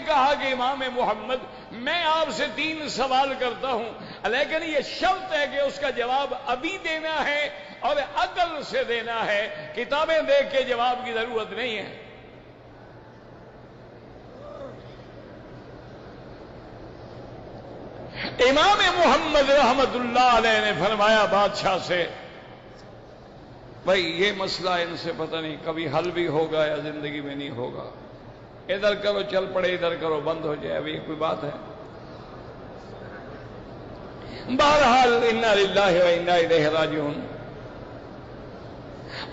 کہا کہ امام محمد میں آپ سے 3 سوال کرتا ہوں، لیکن یہ شرط ہے کہ اس کا جواب ابھی دینا ہے اور عقل سے دینا ہے، کتابیں دیکھ کے جواب کی ضرورت نہیں ہے۔ امام محمد رحمت اللہ علیہ نے فرمایا بادشاہ سے، بھائی یہ مسئلہ ان سے پتہ نہیں کبھی حل بھی ہوگا یا زندگی میں نہیں ہوگا، ادھر کرو چل پڑے، ادھر کرو بند ہو جائے، ابھی کوئی بات ہے؟ بہرحال انا للہ و انا الیہ راجعون۔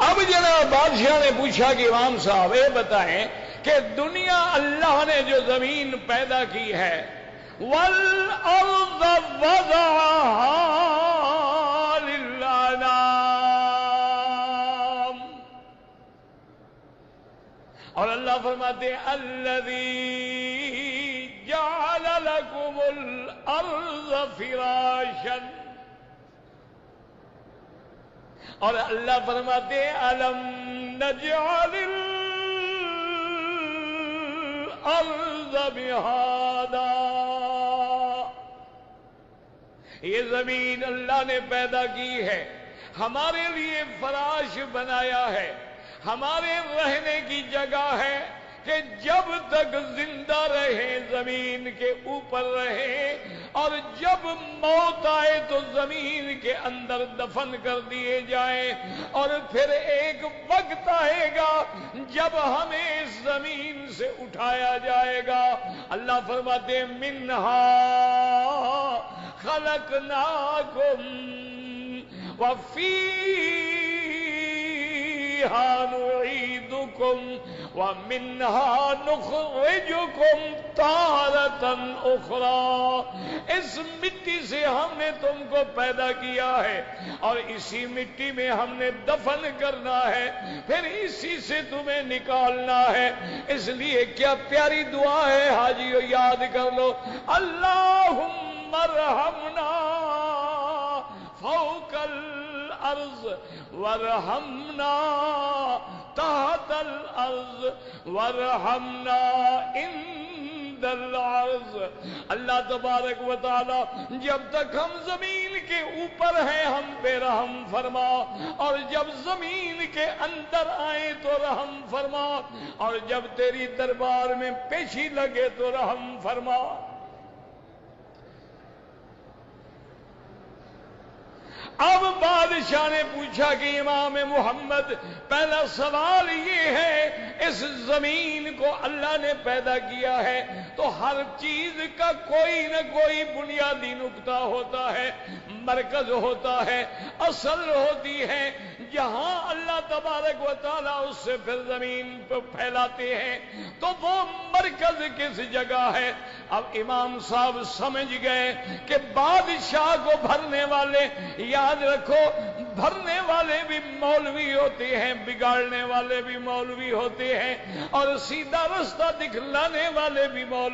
اب جناب بادشاہ نے پوچھا کہ امام صاحب یہ بتائیں کہ دنیا اللہ نے جو زمین پیدا کی ہے، وَالْأَرْضَ وَضَعَهَا لِلْأَنَامِ، اور اللہ فرماتے ہیں الَّذِي جَعَلَ لَكُمُ الْأَرْضَ فِرَاشًا، اور اللہ فرماتے ہیں أَلَمْ نَجْعَلِ الْأَرْضَ مِهَادًا، یہ زمین اللہ نے پیدا کی ہے، ہمارے لیے فراش بنایا ہے، ہمارے رہنے کی جگہ ہے کہ جب تک زندہ رہیں زمین کے اوپر رہیں، اور جب موت آئے تو زمین کے اندر دفن کر دیے جائیں، اور پھر ایک وقت آئے گا جب ہمیں اس زمین سے اٹھایا جائے گا۔ اللہ فرماتے ہیں منہا خلقناکم وفیہا نعیدکم وَمِنْهَا نُخْرِجُكُمْ تَارَةً أُخْرَى، اس مٹی سے ہم نے تم کو پیدا کیا ہے اور اسی مٹی میں ہم نے دفن کرنا ہے، پھر اسی سے تمہیں نکالنا ہے۔ اس لیے کیا پیاری دعا ہے حاجیو، یاد کر لو، اللہم ارحمنا فوق الارض وارحمنا تحت الارض وارحمنا عند العرض۔ اللہ تبارک و تعالی جب تک ہم زمین کے اوپر ہیں ہم پہ رحم فرما، اور جب زمین کے اندر آئے تو رحم فرما، اور جب تیری دربار میں پیشی لگے تو رحم فرما۔ اب بادشاہ نے پوچھا کہ امام محمد پہلا سوال یہ ہے، اس زمین کو اللہ نے پیدا کیا ہے تو ہر چیز کا کوئی نہ کوئی بنیادی نقطہ ہوتا ہے، مرکز ہوتا ہے، اصل ہوتی ہے، جہاں اللہ تبارک و تعالیٰ اس سے پھر زمین پہ پھیلاتے ہیں، تو وہ مرکز کس جگہ ہے؟ اب امام صاحب سمجھ گئے کہ بادشاہ کو بھرنے والے، یاد رکھو بھرنے والے بھی مولوی ہوتے ہیں، بگاڑنے والے بھی مولوی ہوتے ہیں، اور سیدھا رستہ دکھلانے والے بھی مولوی